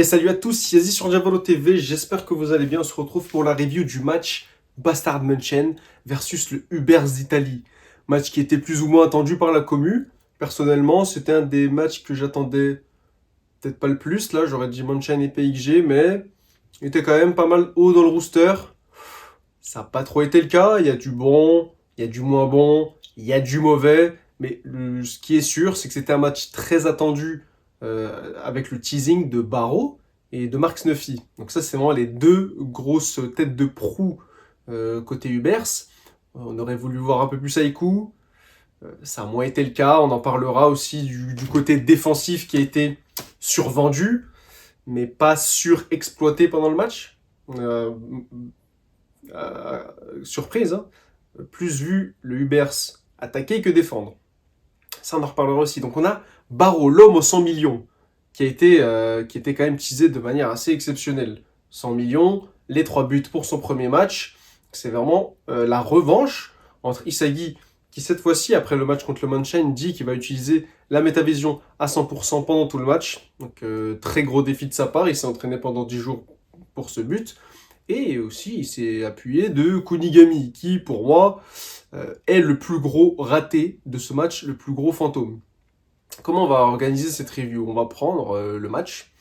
Salut à tous, Yazi sur Diavolo TV, j'espère que vous allez bien. On se retrouve pour la review du match Bastard München versus le Ubers d'Italie. Match qui était plus ou moins attendu par la commu. Personnellement, c'était un des matchs que j'attendais peut-être pas le plus. Là, j'aurais dit München et PXG, mais il était quand même pas mal haut dans le rooster. Ça n'a pas trop été le cas. Il y a du bon, il y a du moins bon, il y a du mauvais. Mais ce qui est sûr, c'est que c'était un match très attendu avec le teasing de Barrow et de Mark Snuffy. Donc ça, c'est vraiment les deux grosses têtes de proue côté Ubers. On aurait voulu voir un peu plus Haïku. Ça a moins été le cas. On en parlera aussi du côté défensif qui a été survendu, mais pas surexploité pendant le match. Euh, Surprise, hein. Plus vu le Ubers attaquer que défendre. Ça, on en reparlera aussi. Donc on a Barrow, l'homme aux 100 millions, qui était quand même teasé de manière assez exceptionnelle. 100 millions, les 3 buts pour son premier match. C'est vraiment la revanche entre Isagi, qui cette fois-ci, après le match contre le München, dit qu'il va utiliser la métavision à 100% pendant tout le match. Donc très gros défi de sa part, il s'est entraîné pendant 10 jours pour ce but. Et aussi, il s'est appuyé de Kunigami, qui, pour moi, est le plus gros raté de ce match, le plus gros fantôme. Comment on va organiser cette review? On va prendre le match,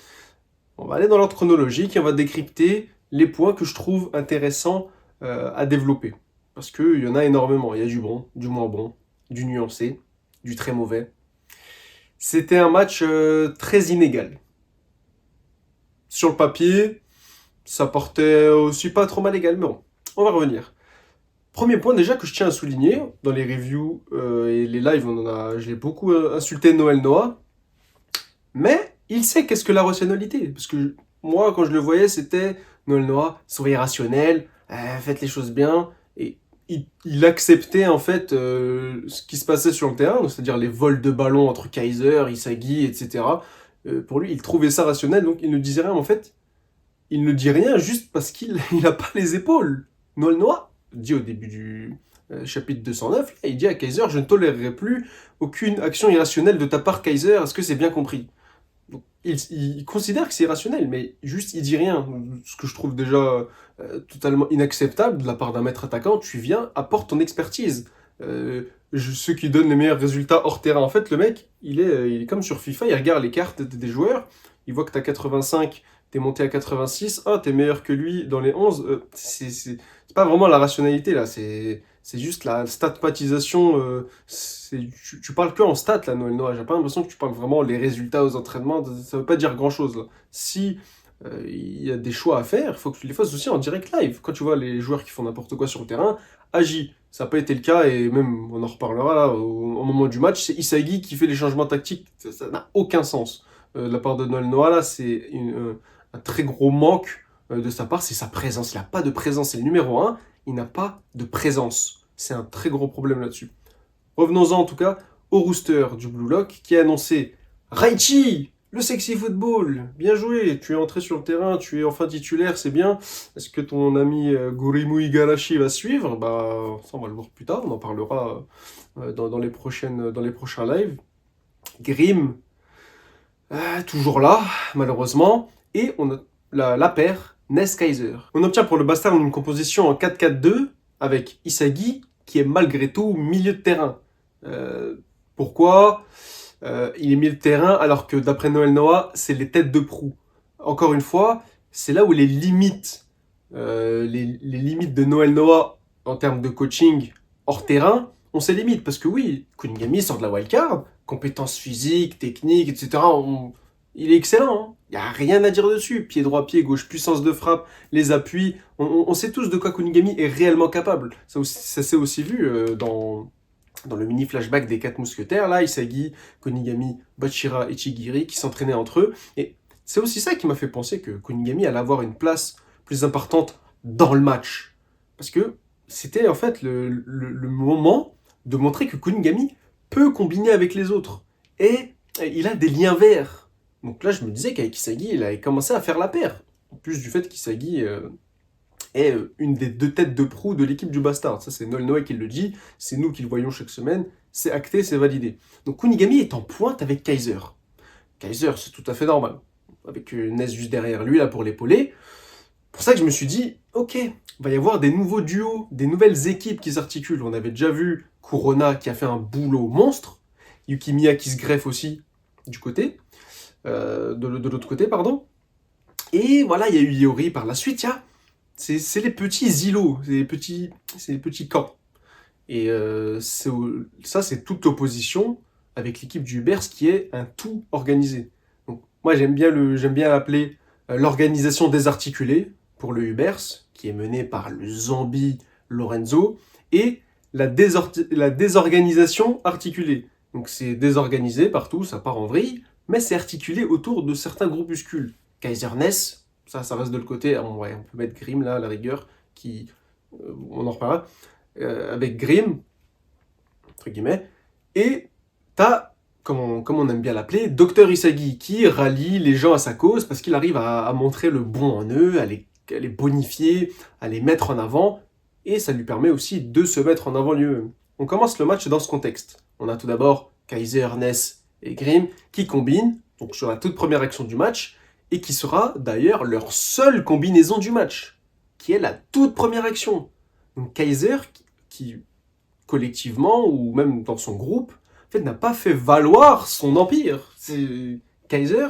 on va aller dans l'ordre chronologique et on va décrypter les points que je trouve intéressants à développer. Parce qu'il y en a énormément. Il y a du bon, du moins bon, du nuancé, du très mauvais. C'était un match très inégal. Sur le papier, ça portait aussi pas trop mal égal, mais bon, on va revenir. Premier point déjà que je tiens à souligner, dans les reviews et les lives, je l'ai beaucoup insulté Noël Noah, mais il sait qu'est-ce que la rationalité. Parce que moi, quand je le voyais, c'était Noël Noah, soyez rationnel, faites les choses bien, et il acceptait en fait ce qui se passait sur le terrain, c'est-à-dire les vols de ballons entre Kaiser, Isagi, etc. Pour lui, il trouvait ça rationnel, donc il ne disait rien. En fait, il ne dit rien juste parce qu'il n'a pas les épaules. Noël Noah dit au début du chapitre 209, il dit à Kaiser, je ne tolérerai plus aucune action irrationnelle de ta part, Kaiser, est-ce que c'est bien compris? Donc, il considère que c'est irrationnel, mais juste il dit rien, ce que je trouve déjà totalement inacceptable de la part d'un maître attaquant. Tu viens, apporte ton expertise. Ceux qui donnent les meilleurs résultats hors terrain, en fait, le mec, il est comme sur FIFA, il regarde les cartes des joueurs, il voit que tu as 85, t'es monté à 86, ah, t'es meilleur que lui dans les 11. C'est pas vraiment la rationalité là, c'est juste la statmatisation. Tu parles que en stats là, Noël Noah. J'ai pas l'impression que tu parles vraiment les résultats aux entraînements. Ça veut pas dire grand chose là. Si il y a des choix à faire, il faut que tu les fasses aussi en direct live. Quand tu vois les joueurs qui font n'importe quoi sur le terrain, agis. Ça n'a pas été le cas et même on en reparlera là au moment du match. C'est Isagi qui fait les changements tactiques. Ça n'a aucun sens. De la part de Noël Noah là, c'est un très gros manque de sa part, c'est sa présence. Il n'a pas de présence, c'est le numéro un. Il n'a pas de présence. C'est un très gros problème là-dessus. Revenons-en en tout cas au rooster du Blue Lock qui a annoncé Raichi, le sexy football. Bien joué, tu es entré sur le terrain, tu es enfin titulaire, c'est bien. Est-ce que ton ami Gurimu Igarashi va suivre? Bah, ça on va le voir plus tard, on en parlera dans les prochains lives. Grim, toujours là, malheureusement. Et on a la paire Ness-Kaiser. On obtient pour le Bastard une composition en 4-4-2 avec Isagi qui est malgré tout milieu de terrain. Pourquoi il est milieu de terrain alors que d'après Noël Noah, c'est les têtes de proue. Encore une fois, c'est là où les limites de Noël Noah en termes de coaching hors terrain, on ses limites. Parce que oui, Kunigami sort de la wildcard, compétences physiques, techniques, etc. Il est excellent, hein. Il n'y a rien à dire dessus. Pied droit, pied gauche, puissance de frappe, les appuis. On sait tous de quoi Kunigami est réellement capable. Ça s'est aussi vu dans le mini flashback des 4 mousquetaires. Là, Isagi, Kunigami, Bachira et Chigiri qui s'entraînaient entre eux. Et c'est aussi ça qui m'a fait penser que Kunigami allait avoir une place plus importante dans le match. Parce que c'était en fait le moment de montrer que Kunigami peut combiner avec les autres. Et il a des liens verts. Donc là, je me disais qu'avec Isagi, il avait commencé à faire la paire. En plus du fait qu'Isagi est une des deux têtes de proue de l'équipe du Bastard. Ça, c'est Noël Noah qui le dit. C'est nous qui le voyons chaque semaine. C'est acté, c'est validé. Donc Kunigami est en pointe avec Kaiser. Kaiser, c'est tout à fait normal. avec Ness juste derrière lui là pour l'épauler. Pour ça que je me suis dit, ok, il va y avoir des nouveaux duos, des nouvelles équipes qui s'articulent. On avait déjà vu Kurona qui a fait un boulot monstre, Yukimiya qui se greffe aussi du côté, de l'autre côté, pardon. Et voilà, il y a eu Iori par la suite, c'est les petits îlots, c'est les petits camps. Et ça, c'est toute opposition avec l'équipe du Ubers qui est un tout organisé. Donc, moi, j'aime bien l'appeler l'organisation désarticulée pour le Ubers, qui est menée par le zombie Lorenzo, et la désorganisation articulée. Donc, c'est désorganisé partout, ça part en vrille, mais c'est articulé autour de certains groupuscules. Kaiser Ness, ça reste de l'autre côté. Ouais, on peut mettre Grim là, à la rigueur, on en reparlera. Avec Grim, entre guillemets, et t'as, comme on aime bien l'appeler, Docteur Isagi, qui rallie les gens à sa cause parce qu'il arrive à montrer le bon en eux, à les bonifier, à les mettre en avant, et ça lui permet aussi de se mettre en avant lui-même. On commence le match dans ce contexte. On a tout d'abord Kaiser, Ness et Grim qui combinent, donc sur la toute première action du match, et qui sera d'ailleurs leur seule combinaison du match, qui est la toute première action. Donc Kaiser, qui collectivement, ou même dans son groupe, en fait, n'a pas fait valoir son empire. Kaiser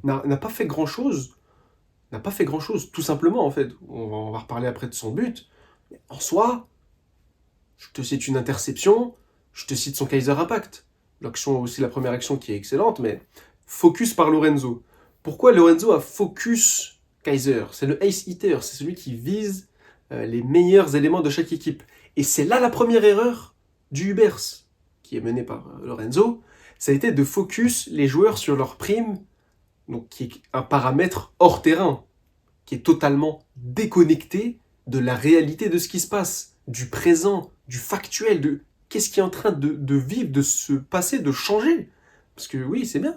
n'a pas fait grand-chose. N'a pas fait grand-chose, tout simplement, en fait. On va reparler après de son but. Mais en soi, je te cite une interception, je te cite son Kaiser Impact. L'action aussi, la première action qui est excellente, mais focus par Lorenzo. Pourquoi Lorenzo a focus Kaiser? C'est le ace hitter, c'est celui qui vise les meilleurs éléments de chaque équipe. Et c'est là la première erreur du Ubers, qui est menée par Lorenzo, ça a été de focus les joueurs sur leur prime, donc qui est un paramètre hors terrain, qui est totalement déconnecté de la réalité de ce qui se passe, du présent, du factuel, de qu'est-ce qui est en train de vivre, de se passer, de changer. Parce que oui, c'est bien,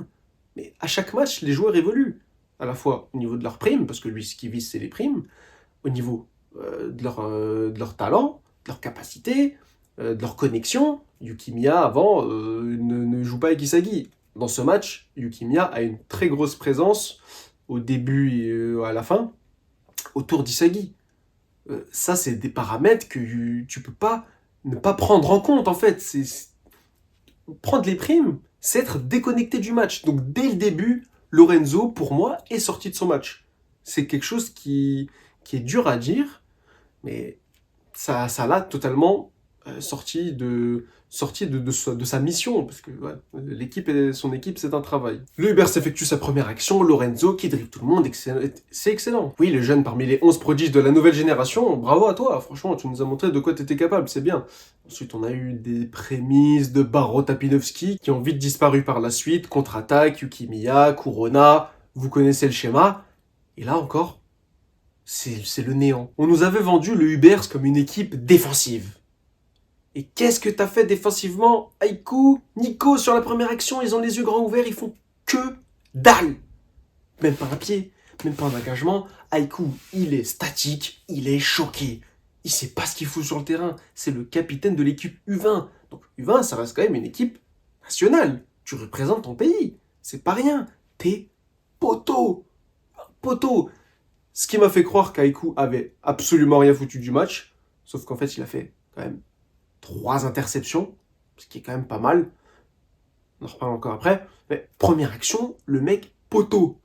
mais à chaque match, les joueurs évoluent, à la fois au niveau de leur prime, parce que lui, ce qu'il vise, c'est les primes, au niveau de leur talent, de leur capacité, de leur connexion. Yukimiya, avant, ne joue pas avec Isagi. Dans ce match, Yukimiya a une très grosse présence au début et à la fin, autour d'Isagi. Ça, c'est des paramètres que tu peux pas ne pas prendre en compte, en fait. Prendre les primes, c'est être déconnecté du match. Donc, dès le début, Lorenzo, pour moi, est sorti de son match. C'est quelque chose qui est dur à dire, mais ça l'a totalement sorti de sa mission, parce que ouais, son équipe, c'est un travail. Le Ubers effectue sa première action, Lorenzo qui dribble tout le monde, c'est excellent. Oui, le jeune parmi les 11 prodiges de la nouvelle génération, bravo à toi, franchement, tu nous as montré de quoi tu étais capable, c'est bien. Ensuite, on a eu des prémices de Baro Tapinovski qui ont vite disparu par la suite, contre-attaque, Yukimiya, Kurona, vous connaissez le schéma, et là encore, c'est le néant. On nous avait vendu le Ubers comme une équipe défensive. Et qu'est-ce que t'as fait défensivement, Aiku, Nico, sur la première action, ils ont les yeux grands ouverts, ils font que dalle. Même pas un pied, même pas un engagement. Aiku, il est statique, il est choqué. Il sait pas ce qu'il fout sur le terrain. C'est le capitaine de l'équipe U20. Donc U20, ça reste quand même une équipe nationale. Tu représentes ton pays. C'est pas rien. T'es poteau. Poteau. Ce qui m'a fait croire qu'Aiku avait absolument rien foutu du match. Sauf qu'en fait, il a fait quand même 3 interceptions, ce qui est quand même pas mal. On en reparle encore après. Mais première action, le mec poteau.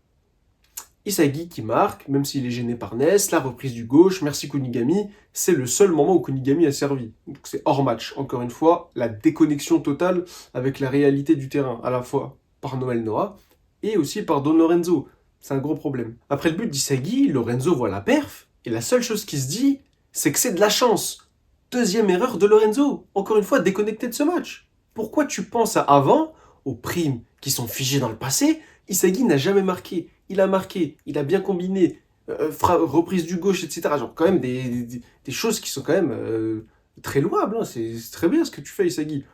Isagi qui marque, même s'il est gêné par Ness, la reprise du gauche, merci Kunigami, c'est le seul moment où Kunigami a servi. Donc c'est hors match. Encore une fois, la déconnexion totale avec la réalité du terrain, à la fois par Noël Noah et aussi par Don Lorenzo. C'est un gros problème. Après le but d'Isagi, Lorenzo voit la perf, et la seule chose qui se dit, c'est que c'est de la chance. Deuxième erreur de Lorenzo, encore une fois déconnecté de ce match. Pourquoi tu penses à avant, aux primes qui sont figées dans le passé, Isagi n'a jamais marqué. Il a marqué, il a bien combiné, reprise du gauche, etc. Genre quand même des choses qui sont quand même très louables. Hein. C'est très bien ce que tu fais, Isagi.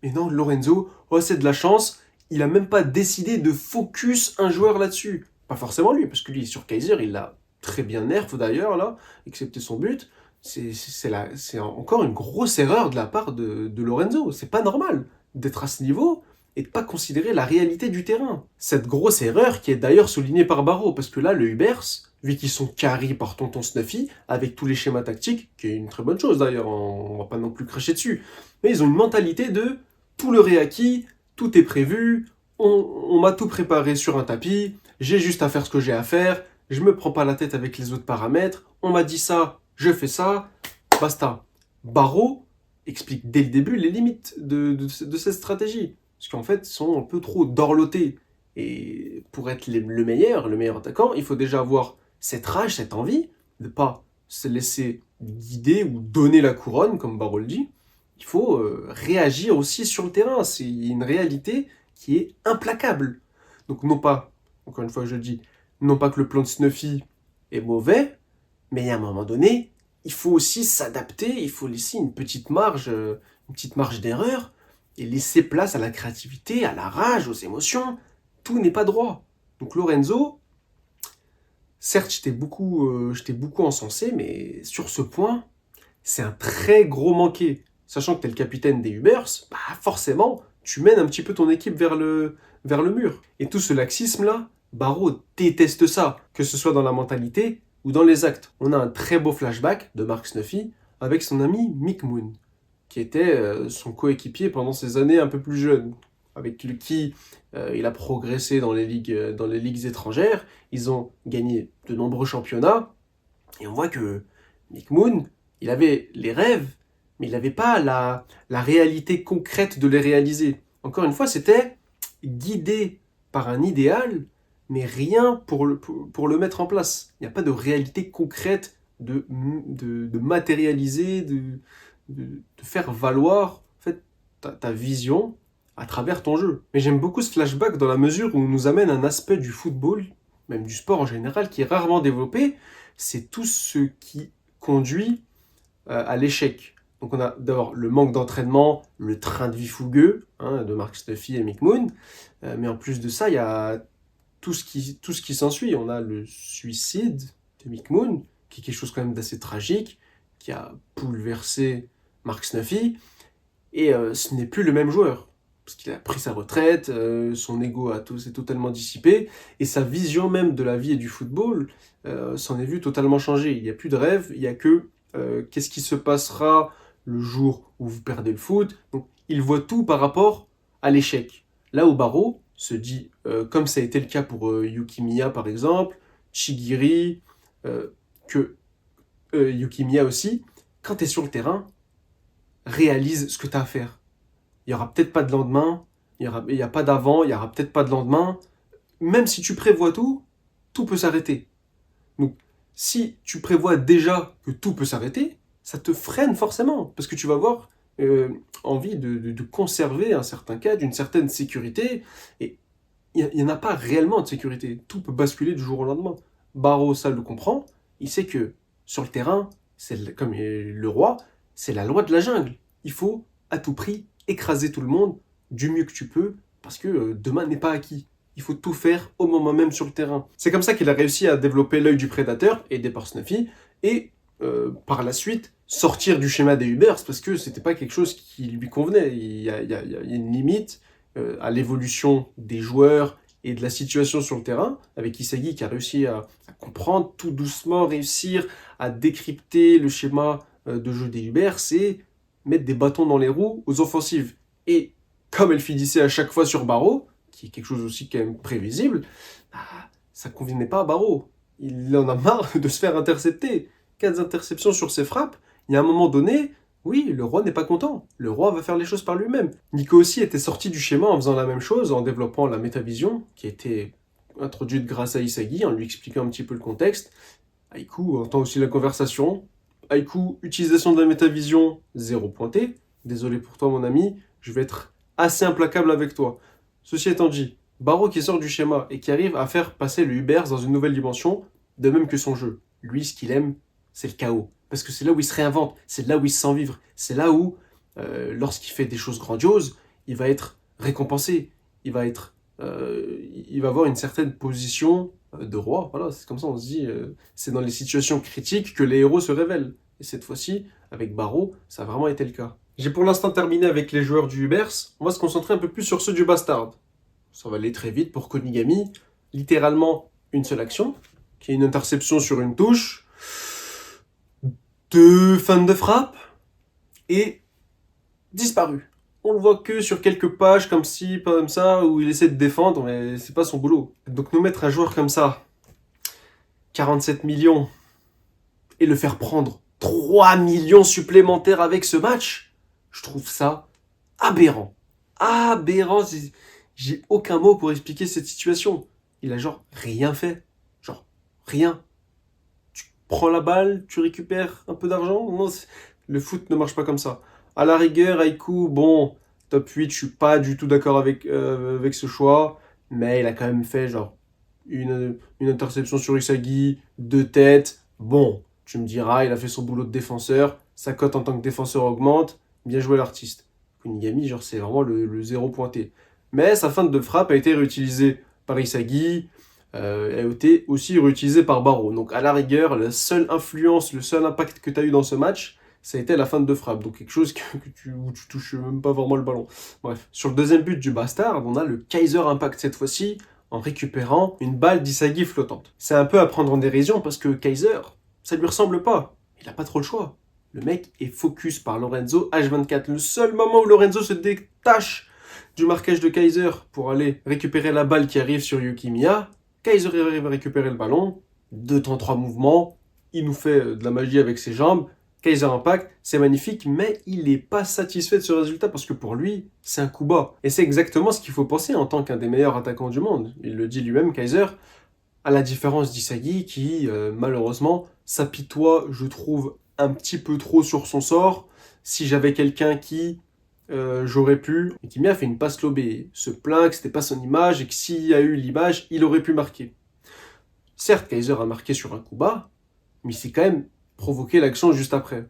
Mais non, Lorenzo, oh, c'est de la chance, il a même pas décidé de focus un joueur là-dessus. Pas forcément lui, parce que lui, sur Kaiser, il l'a très bien nerf d'ailleurs, là, excepté son but. C'est encore une grosse erreur de la part de Lorenzo. C'est pas normal d'être à ce niveau et de pas considérer la réalité du terrain. Cette grosse erreur qui est d'ailleurs soulignée par Barreau, parce que là, le Ubers, vu qu'ils sont carrés par Tonton Snuffy, avec tous les schémas tactiques, qui est une très bonne chose d'ailleurs, on va pas non plus cracher dessus, mais ils ont une mentalité de tout leur est acquis, tout est prévu, on m'a tout préparé sur un tapis, j'ai juste à faire ce que j'ai à faire, je me prends pas la tête avec les autres paramètres, on m'a dit ça, je fais ça, basta. Barreau explique dès le début les limites de cette stratégie. Parce qu'en fait, ils sont un peu trop dorlotés. Et pour être le meilleur attaquant, il faut déjà avoir cette rage, cette envie de ne pas se laisser guider ou donner la couronne, comme Barreau le dit. Il faut réagir aussi sur le terrain. C'est une réalité qui est implacable. Donc non pas, encore une fois je le dis, non pas que le plan de Snuffy est mauvais, mais à un moment donné, il faut aussi s'adapter, il faut laisser une petite marge d'erreur et laisser place à la créativité, à la rage, aux émotions. Tout n'est pas droit. Donc Lorenzo, certes, je t'ai beaucoup encensé, mais sur ce point, c'est un très gros manqué. Sachant que tu es le capitaine des Ubers, bah forcément, tu mènes un petit peu ton équipe vers le mur. Et tout ce laxisme-là, Barreau déteste ça, que ce soit dans la mentalité ou dans les actes. On a un très beau flashback de Mark Snuffy avec son ami Mick Moon, qui était son coéquipier pendant ses années un peu plus jeunes, avec qui il a progressé dans les ligues étrangères. Ils ont gagné de nombreux championnats, et on voit que Mick Moon, il avait les rêves, mais il n'avait pas la réalité concrète de les réaliser. Encore une fois, c'était guidé par un idéal, mais rien pour le mettre en place. Il n'y a pas de réalité concrète de matérialiser, de faire valoir en fait, ta vision à travers ton jeu. Mais j'aime beaucoup ce flashback dans la mesure où on nous amène un aspect du football, même du sport en général, qui est rarement développé. C'est tout ce qui conduit à l'échec. Donc on a d'abord le manque d'entraînement, le train de vie fougueux de Mark Snuffy et Mick Moon, mais en plus de ça, il y a tout ce qui s'ensuit. On a le suicide de Mick Moon, qui est quelque chose quand même d'assez tragique, qui a bouleversé Mark Snuffy, et ce n'est plus le même joueur, parce qu'il a pris sa retraite, son ego s'est totalement dissipé, et sa vision même de la vie et du football s'en est vue totalement changer. Il n'y a plus de rêve, il n'y a que qu'est-ce qui se passera le jour où vous perdez le foot. Donc, il voit tout par rapport à l'échec. Là où Barreau se dit, comme ça a été le cas pour Yuki Miya par exemple, Chigiri, que Yuki Miya aussi, quand tu es sur le terrain, réalise ce que tu as à faire. Il n'y aura peut-être pas de lendemain, il n'y a pas d'avant, il n'y aura peut-être pas de lendemain. Même si tu prévois tout peut s'arrêter. Donc, si tu prévois déjà que tout peut s'arrêter, ça te freine forcément, parce que tu vas avoir envie de conserver un certain cadre, une certaine sécurité, et il n'y en a pas réellement de sécurité. Tout peut basculer du jour au lendemain. Barreau, ça le comprend, il sait que sur le terrain, comme le roi, c'est la loi de la jungle. Il faut à tout prix écraser tout le monde du mieux que tu peux, parce que demain n'est pas acquis. Il faut tout faire au moment même sur le terrain. C'est comme ça qu'il a réussi à développer l'œil du prédateur, aidé par Snuffy, et par la suite sortir du schéma des Ubers, parce que c'était pas quelque chose qui lui convenait. Il y a une limite à l'évolution des joueurs et de la situation sur le terrain, avec Isagi qui a réussi à comprendre tout doucement, réussir à décrypter le schéma de jeu des Ubers, c'est mettre des bâtons dans les roues aux offensives. Et comme elle finissait à chaque fois sur Barreau, qui est quelque chose aussi quand même prévisible, bah, ça ne convenait pas à Barreau. Il en a marre de se faire intercepter. 4 interceptions sur ses frappes, il y a un moment donné, oui, le roi n'est pas content. Le roi va faire les choses par lui-même. Nico aussi était sorti du schéma en faisant la même chose, en développant la métavision, qui a été introduite grâce à Isagi, en lui expliquant un petit peu le contexte. Haïku entend aussi la conversation. Haïku, utilisation de la métavision, 0 pointé. Désolé pour toi mon ami, je vais être assez implacable avec toi. Ceci étant dit, Barreau qui sort du schéma et qui arrive à faire passer le Ubers dans une nouvelle dimension, de même que son jeu. Lui, ce qu'il aime, c'est le chaos. Parce que c'est là où il se réinvente, c'est là où il se sent vivre, c'est là où, lorsqu'il fait des choses grandioses, il va être récompensé, il va avoir une certaine position de roi. Voilà, c'est comme ça, on se dit, c'est dans les situations critiques que les héros se révèlent. Et cette fois-ci, avec Barreau, ça a vraiment été le cas. J'ai pour l'instant terminé avec les joueurs du Ubers. On va se concentrer un peu plus sur ceux du Bastard. Ça va aller très vite pour Konigami. Littéralement, une seule action, qui est une interception sur une touche, 2 feintes de frappe, et disparu. On le voit que sur quelques pages comme ci, pas comme ça, où il essaie de défendre, mais c'est pas son boulot. Donc nous mettre un joueur comme ça, 47 millions, et le faire prendre 3 millions supplémentaires avec ce match, je trouve ça aberrant. Aberrant, j'ai aucun mot pour expliquer cette situation. Il a genre rien fait. Genre rien. Tu prends la balle, tu récupères un peu d'argent. Non, le foot ne marche pas comme ça. À la rigueur, Aikou, bon, top 8, je suis pas du tout d'accord avec ce choix, mais il a quand même fait genre une interception sur Isagi, 2 têtes. Bon, tu me diras, il a fait son boulot de défenseur, sa cote en tant que défenseur augmente, bien joué l'artiste. Kunigami, genre, c'est vraiment le zéro pointé. Mais sa feinte de frappe a été réutilisée par Isagi, a été aussi réutilisée par Barreau. Donc à la rigueur, la seule influence, le seul impact que tu as eu dans ce match, ça a été la feinte de frappe. Donc quelque chose où tu touches même pas vraiment le ballon. Bref, sur le deuxième but du Bastard, on a le Kaiser Impact cette fois-ci, en récupérant une balle d'Isagi flottante. C'est un peu à prendre en dérision parce que Kaiser, ça lui ressemble pas. Il a pas trop le choix. Le mec est focus par Lorenzo H24. Le seul moment où Lorenzo se détache du marquage de Kaiser pour aller récupérer la balle qui arrive sur Yukimiya, Kaiser arrive à récupérer le ballon, 2 temps 3 mouvements, il nous fait de la magie avec ses jambes, Kaiser Impact, c'est magnifique, mais il n'est pas satisfait de ce résultat parce que pour lui, c'est un coup bas. Et c'est exactement ce qu'il faut penser en tant qu'un des meilleurs attaquants du monde. Il le dit lui-même, Kaiser, à la différence d'Isagi qui, malheureusement, s'apitoie, je trouve, un petit peu trop sur son sort. Si j'avais quelqu'un qui j'aurais pu, et qui a fait une passe lobée, se plaint que c'était pas son image et que s'il y a eu l'image, il aurait pu marquer. Certes, Kaiser a marqué sur un coup bas, mais il s'est quand même provoqué l'action juste après.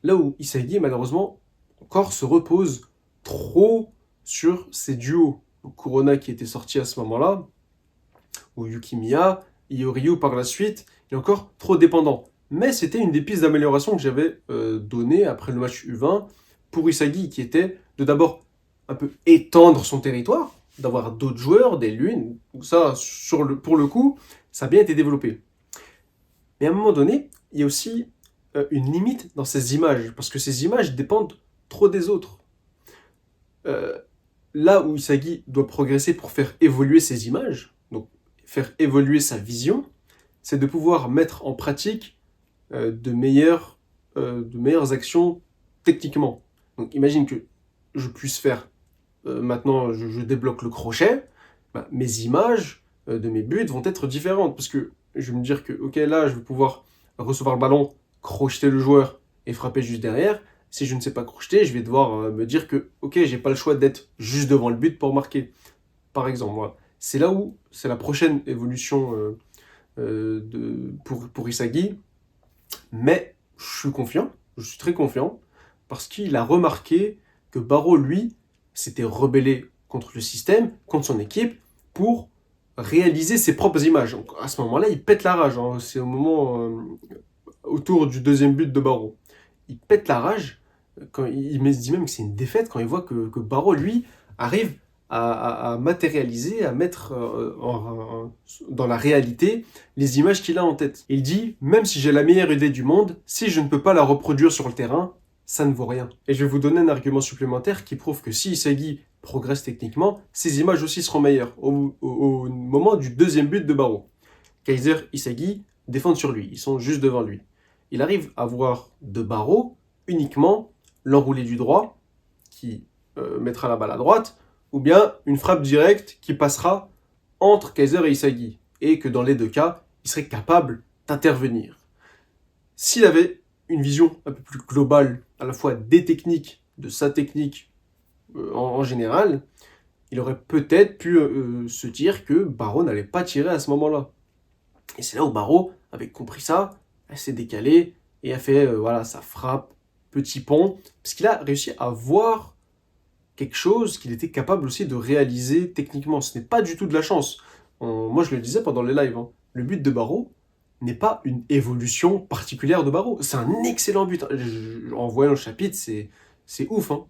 Là où Isagi, malheureusement, encore se repose trop sur ses duos. Donc, Kurona qui était sorti à ce moment-là, ou Yukimiya, Ioryu par la suite, il est encore trop dépendant. Mais c'était une des pistes d'amélioration que j'avais donné après le match U20 pour Isagi, qui était de d'abord un peu étendre son territoire, d'avoir d'autres joueurs, des lunes. Ça, pour le coup, ça a bien été développé. Mais à un moment donné, il y a aussi une limite dans ces images, parce que ces images dépendent trop des autres. Euh, Là où Isagi doit progresser pour faire évoluer ses images, donc faire évoluer sa vision, c'est de pouvoir mettre en pratique de meilleures actions techniquement. Donc imagine que je puisse faire, maintenant je débloque le crochet, bah, mes images de mes buts vont être différentes, parce que je vais me dire que ok là je vais pouvoir recevoir le ballon, crocheter le joueur et frapper juste derrière. Si je ne sais pas crocheter, je vais devoir me dire que ok j'ai pas le choix d'être juste devant le but pour marquer, par exemple. Voilà. C'est là où c'est la prochaine évolution pour Isagi, mais je suis confiant, je suis très confiant, parce qu'il a remarqué que Barreau, lui, s'était rebellé contre le système, contre son équipe, pour réaliser ses propres images. Donc, à ce moment-là, il pète la rage. Hein. C'est au moment autour du deuxième but de Barreau. Il pète la rage. Quand il se dit même que c'est une défaite quand il voit que Barreau, lui, arrive à matérialiser, à mettre dans la réalité les images qu'il a en tête. Il dit, même si j'ai la meilleure idée du monde, si je ne peux pas la reproduire sur le terrain, ça ne vaut rien. Et je vais vous donner un argument supplémentaire qui prouve que si Isagi progresse techniquement, ses images aussi seront meilleures au moment du deuxième but de Barreau. Kaiser, Isagi défendent sur lui, ils sont juste devant lui. Il arrive à voir de Barreau uniquement l'enroulé du droit qui mettra la balle à droite, ou bien une frappe directe qui passera entre Kaiser et Isagi, et que dans les deux cas, il serait capable d'intervenir. S'il avait une vision un peu plus globale, à la fois des techniques, de sa technique en général, il aurait peut-être pu se dire que Barreau n'allait pas tirer à ce moment-là. Et c'est là où Barreau avait compris ça, elle s'est décalée et a fait voilà, sa frappe, petit pont, parce qu'il a réussi à voir quelque chose qu'il était capable aussi de réaliser techniquement. Ce n'est pas du tout de la chance. Moi, je le disais pendant les lives, hein. Le but de Barreau n'est pas une évolution particulière de Barreau. C'est un excellent but. En voyant le chapitre, c'est ouf, hein.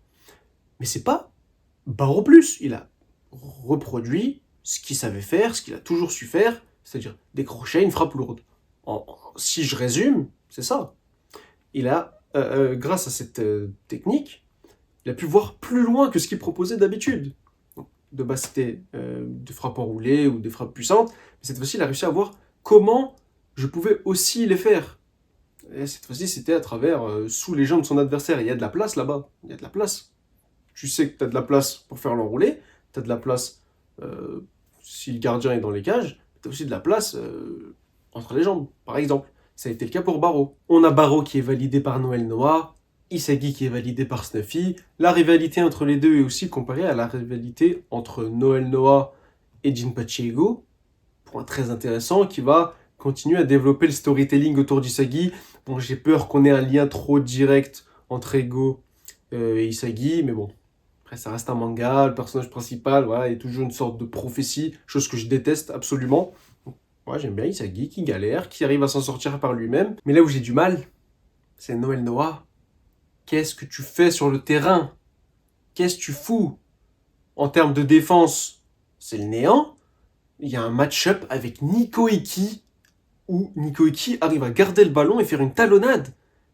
Mais c'est pas Baro plus. Il a reproduit ce qu'il savait faire, ce qu'il a toujours su faire, c'est-à-dire des crochets, une frappe lourde. Si je résume, c'est ça. Il a, grâce à cette technique, il a pu voir plus loin que ce qu'il proposait d'habitude. De base, c'était des frappes enroulées ou des frappes puissantes, mais cette fois-ci, il a réussi à voir comment je pouvais aussi les faire. Et cette fois-ci, c'était à travers sous les jambes de son adversaire. Il y a de la place là-bas, il y a de la place. Tu sais que tu as de la place pour faire l'enroulé, tu as de la place si le gardien est dans les cages, tu as aussi de la place entre les jambes, par exemple. Ça a été le cas pour Baro. On a Baro qui est validé par Noël Noah, Isagi qui est validé par Snuffy. La rivalité entre les deux est aussi comparée à la rivalité entre Noël Noah et Jinpachi Ego. Point très intéressant qui va continuer à développer le storytelling autour d'Isagi. Bon, j'ai peur qu'on ait un lien trop direct entre Ego et Isagi, mais bon. Après, ça reste un manga, le personnage principal, voilà, est toujours une sorte de prophétie, chose que je déteste absolument. Ouais, j'aime bien Isagi qui galère, qui arrive à s'en sortir par lui-même. Mais là où j'ai du mal, c'est Noël Noah. Qu'est-ce que tu fais sur le terrain? Qu'est-ce que tu fous? En termes de défense, c'est le néant. Il y a un match-up avec Nico Iki, où Nico Iki arrive à garder le ballon et faire une talonnade.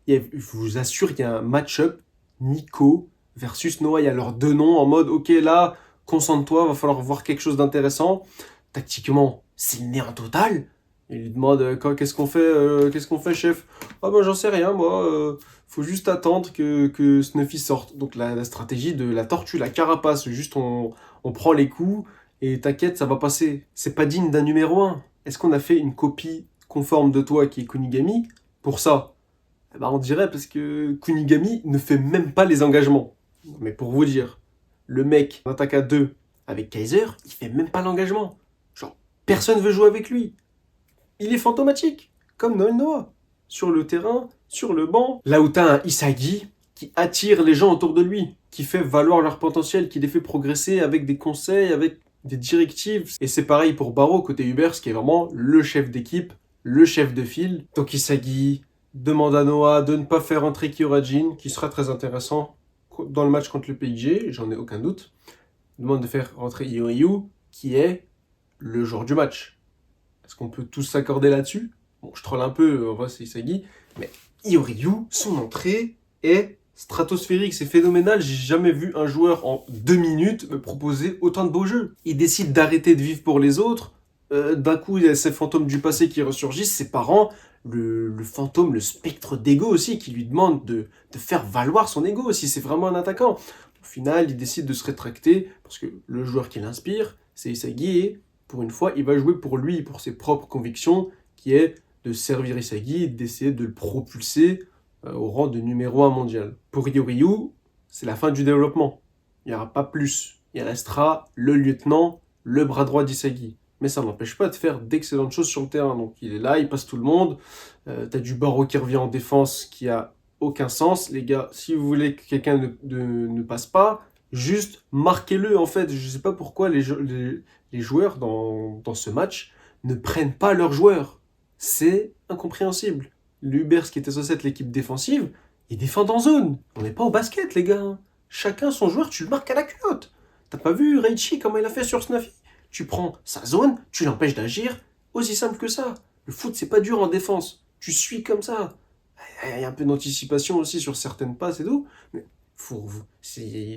Je vous assure, il y a un match-up Nico versus Noah. Il y a leurs deux noms en mode, ok, là, concentre-toi, va falloir voir quelque chose d'intéressant. Tactiquement, c'est le néant total. Il lui demande, qu'est-ce qu'on fait, chef? Ah ben, j'en sais rien, moi. Faut juste attendre que Snuffy sorte. Donc la stratégie de la tortue, la carapace, juste on prend les coups et t'inquiète, ça va passer. C'est pas digne d'un numéro 1. Est-ce qu'on a fait une copie conforme de toi qui est Kunigami pour ça? Eh ben, on dirait parce que Kunigami ne fait même pas les engagements. Mais pour vous dire, le mec en attaque à 2 avec Kaiser, il fait même pas l'engagement. Genre, personne veut jouer avec lui. Il est fantomatique, comme Noël Noah. Sur le terrain, sur le banc. Là où t'as un Isagi qui attire les gens autour de lui, qui fait valoir leur potentiel, qui les fait progresser avec des conseils, avec des directives. Et c'est pareil pour Baro côté Ubers, qui est vraiment le chef d'équipe, le chef de file. Donc Isagi demande à Noah de ne pas faire entrer Kyorajin, qui sera très intéressant dans le match contre le PIG, j'en ai aucun doute. Il demande de faire rentrer Yoryu, qui est le joueur du match. Est-ce qu'on peut tous s'accorder là-dessus? Bon, je troll un peu, en vrai c'est Isagi, mais Yoryu, son entrée est stratosphérique, c'est phénoménal. J'ai jamais vu un joueur en 2 minutes me proposer autant de beaux jeux. Il décide d'arrêter de vivre pour les autres. D'un coup, il y a ces fantômes du passé qui ressurgissent, ses parents, le fantôme, le spectre d'ego aussi, qui lui demande de faire valoir son ego aussi. C'est vraiment un attaquant. Au final, il décide de se rétracter parce que le joueur qui l'inspire, c'est Isagi, et pour une fois, il va jouer pour lui, pour ses propres convictions, qui est de servir Isagi, d'essayer de le propulser au rang de numéro 1 mondial. Pour Yoryu, c'est la fin du développement. Il n'y aura pas plus. Il restera le lieutenant, le bras droit d'Isagi. Mais ça n'empêche pas de faire d'excellentes choses sur le terrain. Donc il est là, il passe tout le monde. T'as du Baro qui revient en défense qui a aucun sens. Les gars, si vous voulez que quelqu'un ne passe pas, juste marquez-le en fait. Je sais pas pourquoi les joueurs dans ce match ne prennent pas leurs joueurs. C'est incompréhensible. L'Ubers qui était censé être l'équipe défensive, ils défendent en zone. On n'est pas au basket les gars. Chacun son joueur, tu le marques à la culotte. T'as pas vu Reichi comment il a fait sur Snuffy? Tu prends sa zone, tu l'empêches d'agir, aussi simple que ça. Le foot, c'est pas dur en défense. Tu suis comme ça. Il y a un peu d'anticipation aussi sur certaines passes et tout. Mais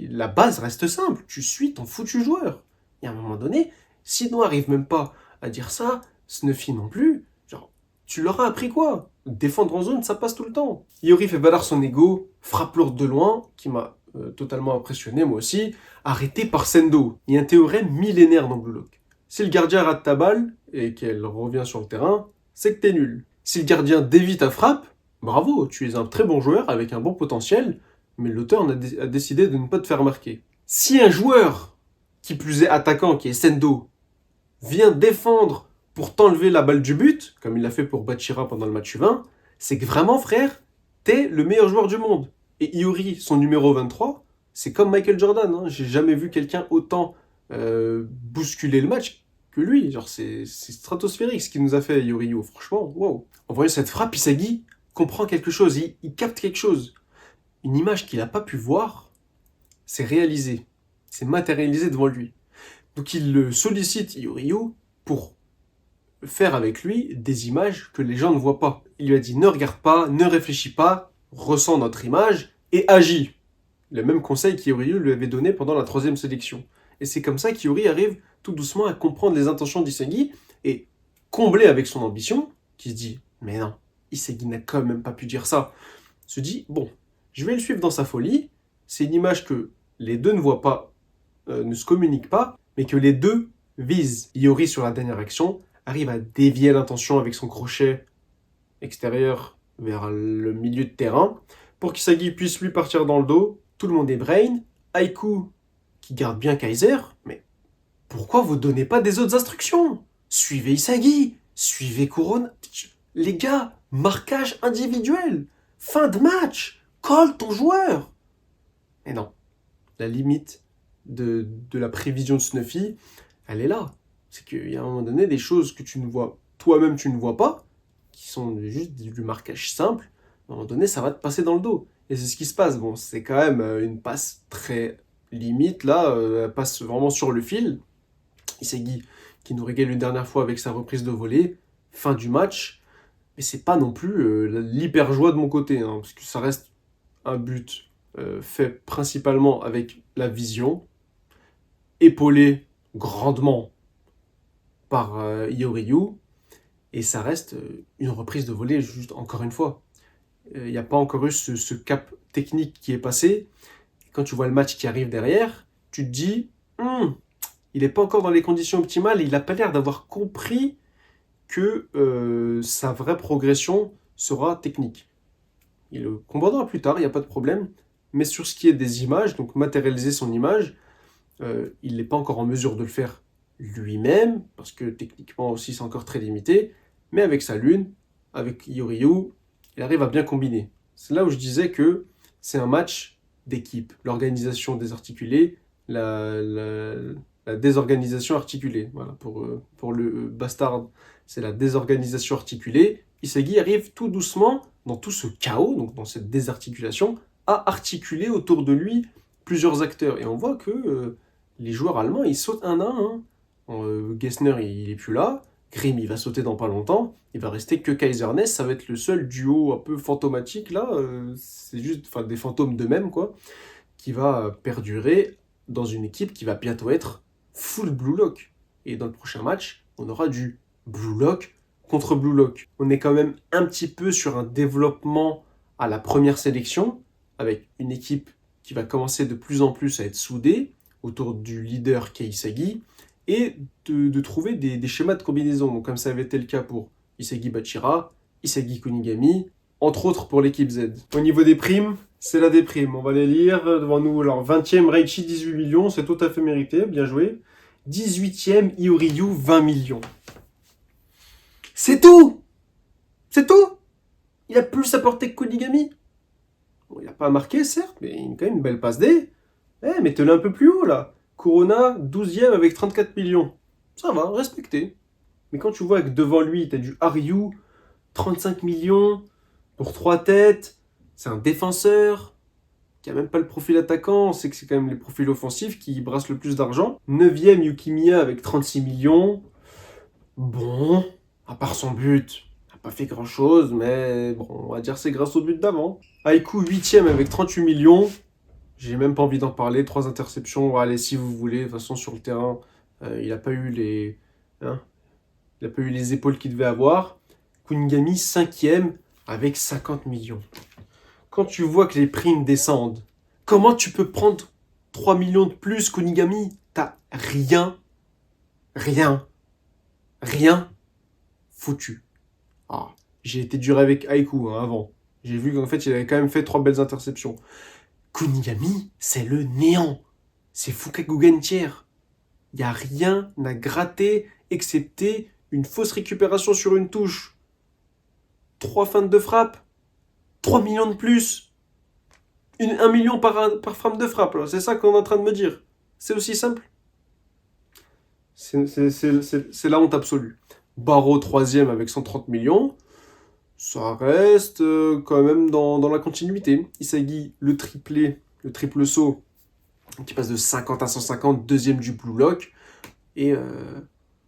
la base reste simple. Tu suis ton foutu joueur. Et à un moment donné, si Noah arrive même pas à dire ça, Snuffy non plus, genre, tu leur as appris quoi? Défendre en zone, ça passe tout le temps. Iori fait valoir son ego, frappe lourde de loin, qui m'a totalement impressionné, moi aussi, arrêté par Sendo. Il y a un théorème millénaire dans Blue Lock. Si le gardien rate ta balle et qu'elle revient sur le terrain, c'est que t'es nul. Si le gardien dévie ta frappe, bravo, tu es un très bon joueur avec un bon potentiel, mais l'auteur a décidé de ne pas te faire marquer. Si un joueur, qui plus est attaquant, qui est Sendo, vient défendre pour t'enlever la balle du but, comme il l'a fait pour Bachira pendant le match U20, c'est que vraiment, frère, t'es le meilleur joueur du monde. Et Iori, son numéro 23, c'est comme Michael Jordan. Hein. J'ai jamais vu quelqu'un autant bousculer le match que lui. Genre, c'est stratosphérique ce qu'il nous a fait, Iori. Franchement, wow. En voyant cette frappe, Isagi comprend quelque chose. Il capte quelque chose. une image qu'il n'a pas pu voir, c'est réalisé, c'est matérialisé devant lui. Donc il le sollicite, Ioriyu, pour faire avec lui des images que les gens ne voient pas. Il lui a dit ne regarde pas, ne réfléchis pas, ressens notre image et agis. Le même conseil qu'Ioriyu lui avait donné pendant la 3e sélection. Et c'est comme ça qu'Iori arrive tout doucement à comprendre les intentions d'Isagi et comblé avec son ambition, qui se dit mais non, Isagi n'a quand même pas pu dire ça, se dit bon, je vais le suivre dans sa folie, c'est une image que les deux ne voient pas, ne se communiquent pas, mais que les deux visent. Iori sur la dernière action arrive à dévier l'intention avec son crochet extérieur vers le milieu de terrain pour qu'Isagi puisse lui partir dans le dos. Tout le monde est brain. Aiku qui garde bien Kaiser, mais pourquoi vous donnez pas des autres instructions? Suivez Isagi, suivez Kurona. Les gars, marquage individuel, fin de match, colle ton joueur. Et non, la limite de la prévision de Snuffy, elle est là. C'est qu'il y a un moment donné des choses que tu ne vois, toi-même tu ne vois pas, qui sont juste du marquage simple, à un moment donné ça va te passer dans le dos. Et c'est ce qui se passe. Bon, c'est quand même une passe très limite, là, elle passe vraiment sur le fil. Isagi qui nous régale une dernière fois avec sa reprise de volée, fin du match, mais c'est pas non plus l'hyper joie de mon côté, hein, parce que ça reste un but fait principalement avec la vision, épaulé grandement par Ioriyu, et ça reste une reprise de volée, juste encore une fois. Il n'y a pas encore eu ce cap technique qui est passé. Quand tu vois le match qui arrive derrière, tu te dis, il n'est pas encore dans les conditions optimales, et il n'a pas l'air d'avoir compris que sa vraie progression sera technique. Il le comprendra plus tard, il n'y a pas de problème, mais sur ce qui est des images, donc matérialiser son image, il n'est pas encore en mesure de le faire lui-même, parce que techniquement aussi c'est encore très limité, mais avec sa lune, avec Ioriyu, il arrive à bien combiner. C'est là où je disais que c'est un match d'équipe, l'organisation désarticulée, la désorganisation articulée. Voilà, pour le bastard, c'est la désorganisation articulée. Isagi arrive tout doucement, dans tout ce chaos, donc dans cette désarticulation, à articuler autour de lui plusieurs acteurs. Et on voit que les joueurs allemands, ils sautent un à un. Gessner, il est plus là. Grimm, il va sauter dans pas longtemps. Il va rester que Kaiser Ness. Ça va être le seul duo un peu fantomatique, là. C'est juste des fantômes d'eux-mêmes, quoi. Qui va perdurer dans une équipe qui va bientôt être full Blue Lock. Et dans le prochain match, on aura du Blue Lock contre Blue Lock. On est quand même un petit peu sur un développement à la première sélection, avec une équipe qui va commencer de plus en plus à être soudée autour du leader Isagi, et de trouver des schémas de combinaison. Donc comme ça avait été le cas pour Isagi Bachira, Isagi Kunigami, entre autres pour l'équipe Z. Au niveau des primes, c'est la déprime. On va les lire devant nous. Alors 20e Reichi, 18 millions, c'est tout à fait mérité, bien joué. 18e Ioriyu, 20 millions. C'est tout! C'est tout! Il a plus à porter que Kunigami. Bon, il n'a pas marqué, certes, mais il a quand même une belle passe D. Mettez-le un peu plus haut, là. Kurona, 12e avec 34 millions. Ça va, respecté. Mais quand tu vois que devant lui, tu as du Haryu, 35 millions, pour 3 têtes, c'est un défenseur, qui a même pas le profil attaquant, on sait que c'est quand même les profils offensifs qui brassent le plus d'argent. 9e Yukimiya avec 36 millions. Bon, à part son but, n'a pas fait grand chose, mais bon, on va dire c'est grâce au but d'avant. Aiku 8e avec 38 millions. J'ai même pas envie d'en parler, 3 interceptions, allez si vous voulez, de toute façon sur le terrain, il n'a pas eu les épaules qu'il devait avoir. Kunigami 5e avec 50 millions. Quand tu vois que les primes descendent, comment tu peux prendre 3 millions de plus Kunigami? T'as rien foutu. Ah, j'ai été dur avec Aiku avant. J'ai vu qu'en fait il avait quand même fait 3 belles interceptions. Kunigami, c'est le néant. C'est Fukakugen tiers. Il n'y a rien à gratter, excepté une fausse récupération sur une touche. 3 feintes de frappe. 3 millions de plus. 1 million par frappe de frappe. C'est ça qu'on est en train de me dire. C'est aussi simple. C'est la honte absolue. Barreau 3e avec 130 millions. ça reste quand même dans la continuité. Isagi, le triplé, le triple saut, qui passe de 50 à 150, deuxième du Blue Lock. Et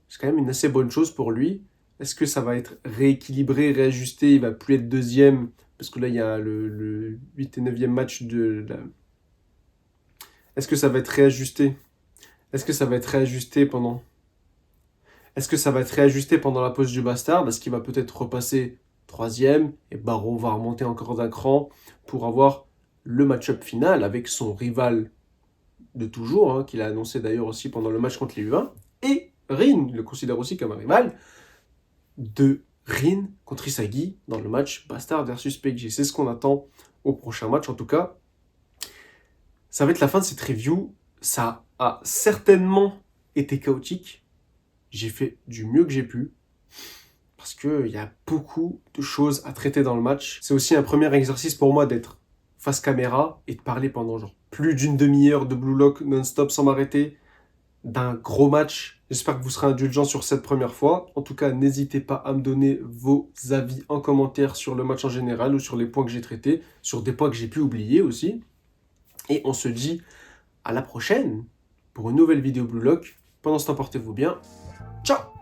c'est quand même une assez bonne chose pour lui. Est-ce que ça va être rééquilibré, réajusté? Il va plus être deuxième, parce que là, il y a le 8 et 9e match de la... Est-ce que ça va être réajusté? Est-ce que ça va être réajusté pendant... Est-ce que ça va être réajusté pendant la pause du Bastard? Est-ce qu'il va peut-être repasser troisième et Barreau va remonter encore d'un cran pour avoir le match-up final avec son rival de toujours, hein, qu'il a annoncé d'ailleurs aussi pendant le match contre les U20, et Rin, le considère aussi comme un rival, de Rin contre Isagi dans le match Bastard versus PXG. C'est ce qu'on attend au prochain match en tout cas. Ça va être la fin de cette review. Ça a certainement été chaotique. J'ai fait du mieux que j'ai pu. Parce qu'il y a beaucoup de choses à traiter dans le match. C'est aussi un premier exercice pour moi d'être face caméra et de parler pendant genre plus d'une demi-heure de Blue Lock non-stop sans m'arrêter. D'un gros match. J'espère que vous serez indulgents sur cette première fois. En tout cas, n'hésitez pas à me donner vos avis en commentaire sur le match en général ou sur les points que j'ai traités, sur des points que j'ai pu oublier aussi. Et on se dit à la prochaine pour une nouvelle vidéo Blue Lock. Pendant ce temps, portez-vous bien. Ciao!